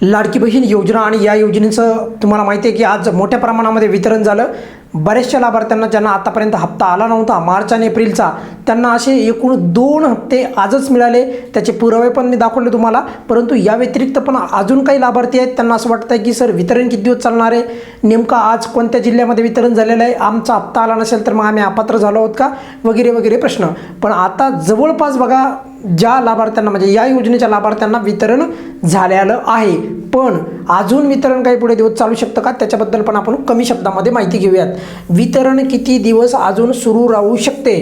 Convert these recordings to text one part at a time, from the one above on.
लाडकी बहीण योजना आणि या योजनेचं तुम्हाला माहिती आहे की आज मोठ्या प्रमाणामध्ये वितरण झालं। बऱ्याचशा लाभार्थ्यांना ज्यांना आतापर्यंत हप्ता आला नव्हता मार्च आणि एप्रिलचा, त्यांना असे एकूण 2 हप्ते आजच मिळाले। त्याचे पुरावे पण मी दाखवले तुम्हाला। परंतु या व्यतिरिक्त पण अजून काही लाभार्थी आहेत, त्यांना असं वाटतं की सर वितरण किती दिवस चालणार आहे, नेमका आज कोणत्या जिल्ह्यामध्ये वितरण झालेलं आहे, आमचा हप्ता आला नसेल तर मग आम्ही अपात्र झालो आहोत का, वगैरे वगैरे प्रश्न। पण आता जवळपास बघा ज्या लाभार्थ्यांना म्हणजे या योजनेच्या लाभार्थ्यांना वितरण झालेलं आहे, पण अजून वितरण काही पुढे दिवस चालू शकतं का, त्याच्याबद्दल पण आपण कमी शब्दामध्ये माहिती घेऊयात। वितरण किती दिवस अजून सुरू राहू शकते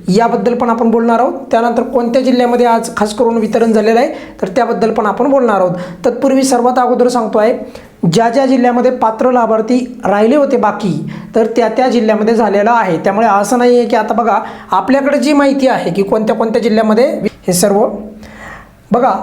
याबद्दल पण आपण बोलणार आहोत। त्यानंतर कोणत्या जिल्ह्यामध्ये आज खास करून वितरण झालेलं आहे तर त्याबद्दल पण आपण बोलणार आहोत। तत्पूर्वी सर्वात अगोदर सांगतो आहे, ज्या जिल्ह्यामध्ये पात्र लाभार्थी राहिले होते बाकी, तर त्या जिल्ह्यामध्ये झालेलं आहे। त्यामुळे असं नाही आहे की आता बघा आपल्याकडे जी माहिती आहे की कोणत्या जिल्ह्यामध्ये हे सर्व बघा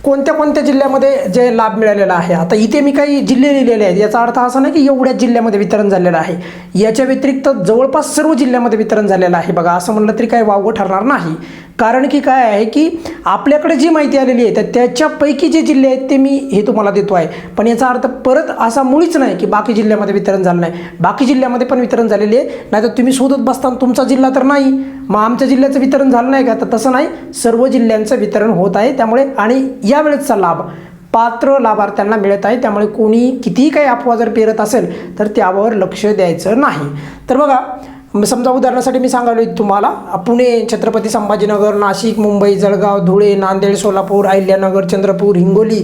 कोणत्या जिल्ह्यामध्ये जे लाभ मिळालेला आहे। आता इथे मी काही जिल्हे लिहिलेले आहेत, याचा अर्थ असा नाही की एवढ्याच जिल्ह्यामध्ये वितरण झालेलं आहे। याच्या व्यतिरिक्त जवळपास सर्व जिल्ह्यामध्ये वितरण झालेलं आहे। बघा असं म्हणलं तरी काही वावगं ठरणार नाही, कारण की काय आहे की आपल्याकडे जी माहिती आलेली आहे तर त्याच्यापैकी जे जिल्हे आहेत ते मी हे तुम्हाला देतो आहे। पण याचा अर्थ परत असा मुळीच नाही की बाकी जिल्ह्यामध्ये वितरण झालं नाही, बाकी जिल्ह्यामध्ये पण वितरण झालेले आहे। नाही तर तुम्ही शोधत बसताना तुमचा जिल्हा तर नाही, मग आमच्या जिल्ह्याचं वितरण झालं नाही का, तर तसं नाही, सर्व जिल्ह्यांचं वितरण होत आहे। त्यामुळे आणि यावेळेसचा लाभ पात्र लाभार्थ्यांना मिळत आहे। त्यामुळे कोणी कितीही काही अफवा जर पेरत असेल तर त्यावर लक्ष द्यायचं नाही। तर बघा समजा उदाहरणासाठी मी सांगायलो तुम्हाला, पुणे, छत्रपती संभाजीनगर, नाशिक, मुंबई, जळगाव, धुळे, नांदेड, सोलापूर, अहिल्यानगर, चंद्रपूर, हिंगोली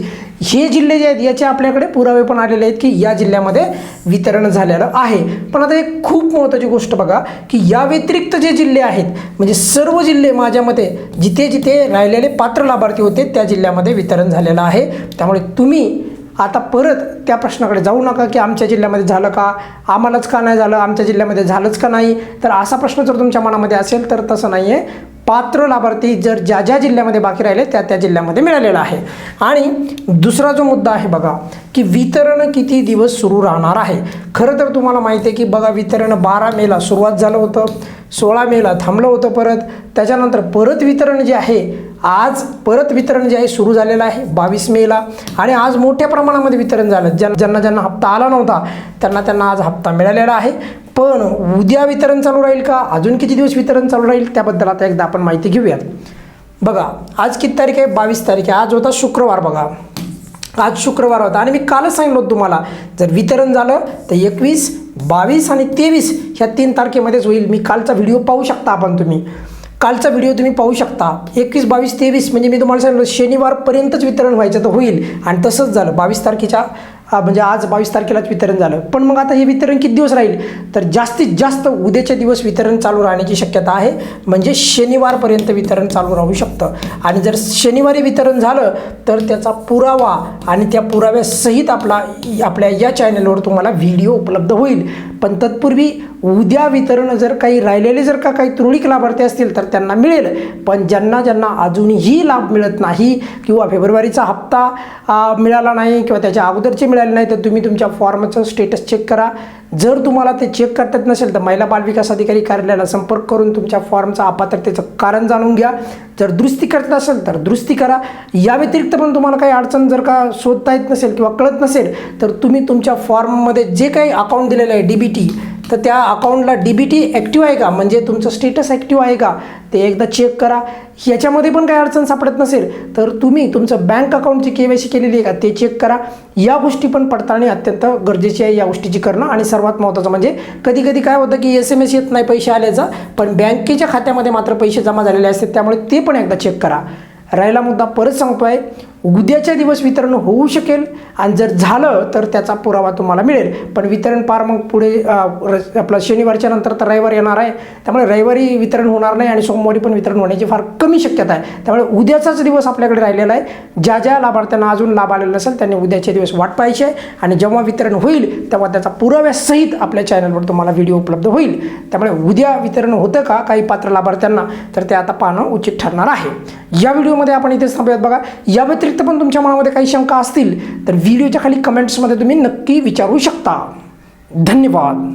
हे जिल्हे जे आहेत याचे आपल्याकडे पुरावे पण आलेले आहेत की या जिल्ह्यामध्ये वितरण झालेलं आहे। पण आता एक खूप महत्त्वाची गोष्ट बघा की या व्यतिरिक्त जे जिल्हे आहेत म्हणजे सर्व जिल्हे माझ्या मते जिथे राहिलेले पात्र लाभार्थी होते त्या जिल्ह्यामध्ये वितरण झालेलं आहे। त्यामुळे तुम्ही आता परत त्या प्रश्नाकडे जाऊ नका की आमच्या जिल्ह्यामध्ये झालं का, आम्हालाच का नाही झालं, आमच्या जिल्ह्यामध्ये झालंच का नाही। तर असा प्रश्न जर तुमच्या मनामध्ये असेल तर तसं नाही आहे। पात्र लाभार्थी जर ज्या जिल्ह्यामध्ये बाकी राहिले त्या जिल्ह्यामध्ये मिळालेला आहे। आणि दुसरा जो मुद्दा आहे बघा की वितरण किती दिवस सुरू राहणार आहे। खरं तर तुम्हाला माहिती आहे की बघा वितरण 12 मेला सुरुवात झालं होतं, 16 मेला थांबलं होतं, परत त्याच्यानंतर परत वितरण जे आहे आज परत वितरण जे आहे सुरू झालेलं आहे 22 मेला। आणि आज मोठ्या प्रमाणामध्ये वितरण झालं, ज्यांना हप्ता आला नव्हता त्यांना आज हप्ता मिळालेला आहे। पण उद्या वितरण चालू राहील का, अजून किती दिवस वितरण चालू राहील त्याबद्दल आता एकदा आपण माहिती घेऊयात। बघा आज किती तारीख आहे, 22 तारीख आहे। आज होता शुक्रवार, बघा आज शुक्रवार होता आणि मी कालच सांगितलं होतं तुम्हाला जर वितरण झालं तर 21, 22 आणि 23 ह्या 3 तारखेमध्येच होईल। मी कालचा व्हिडिओ पाहू शकता, तुम्ही कालचा व्हिडिओ तुम्ही पाहू शकता। 21, 22, 23 म्हणजे मी तुम्हाला सांगितलं शनिवारपर्यंतच वितरण व्हायचं तर होईल, आणि तसंच झालं 22 तारखेच्या म्हणजे आज 22 तारखेलाच वितरण झालं। पण मग आता हे वितरण किती दिवस राहील, तर जास्तीत जास्त उद्याच्या दिवस वितरण चालू राहण्याची शक्यता आहे, म्हणजे शनिवारपर्यंत वितरण चालू राहू शकतं। आणि जर शनिवारी वितरण झालं तर त्याचा पुरावा आणि त्या पुराव्यासहित आपल्या या चॅनलवर तुम्हाला व्हिडिओ उपलब्ध होईल। पण तत्पूर्वी उद्या वितरण जर काही राहिलेले जर का काही तुरळक लाभार्थी असतील तर त्यांना मिळेल। पण ज्यांना अजूनही लाभ मिळत नाही किंवा फेब्रुवारीचा हप्ता मिळाला नाही किंवा त्याच्या अगोदरचे मिळाले नाही तर तुम्ही तुमच्या फॉर्मचं स्टेटस चेक करा। जर तुम्हाला ते चेक करता येत नसेल तर महिला बाल विकास अधिकारी कार्यालयाला संपर्क करून तुमच्या फॉर्मचा अपात्रतेचं कारण जाणून घ्या। जर दुरुस्ती करत असेल तर दुरुस्ती करा। या व्यतिरिक्त पण तुम्हाला काही अडचण जर का शोधता येत नसेल किंवा कळत नसेल तर तुम्ही तुमच्या फॉर्ममध्ये जे काही अकाउंट दिलेलं आहे DBT, तर त्या अकाउंटला DBT ॲक्टिव्ह आहे का, म्हणजे तुमचं स्टेटस ॲक्टिव्ह आहे का ते एकदा चेक करा। ह्याच्यामध्ये पण काही अडचण सापडत नसेल तर तुम्ही तुमचं बँक अकाउंटची KYC केलेली आहे का ते चेक करा। या गोष्टी पण पडताळणी अत्यंत गरजेची आहे या गोष्टीची करणं। आणि सर्वात महत्त्वाचं म्हणजे कधी काय होतं की SMS येत नाही पैसे आल्याचा, पण बँकेच्या खात्यामध्ये मात्र पैसे जमा झालेले असतात, त्यामुळे ते पण एकदा चेक करा। राहिला मुद्दा परत सांगतोय, उद्याच्या दिवस वितरण होऊ शकेल आणि जर झालं तर त्याचा पुरावा तुम्हाला मिळेल। पण वितरण पार मग पुढे आपलं शनिवारच्या नंतर तर रविवार येणार आहे, त्यामुळे रविवारी वितरण होणार नाही आणि सोमवारी पण वितरण होण्याची फार कमी शक्यता आहे। त्यामुळे उद्याचाच दिवस आपल्याकडे राहिलेला आहे। ज्या लाभार्थ्यांना अजून लाभ आलेला नसेल त्यांनी उद्याचे दिवस वाट पाहायची आहे, आणि जेव्हा वितरण होईल तेव्हा त्याचा पुराव्यासहित आपल्या चॅनलवर तुम्हाला व्हिडिओ उपलब्ध होईल। त्यामुळे उद्या वितरण होतं का काही पात्र लाभार्थ्यांना तर ते आता पाहणं उचित ठरणार आहे। या व्हिडिओमध्ये आपण इथेच थांबूयात। बघा या व्यतिरिक्त पण तुमच्या मनामध्ये काही शंका असतील तर व्हिडिओच्या खाली कमेंट्समध्ये तुम्ही नक्की विचारू शकता। धन्यवाद।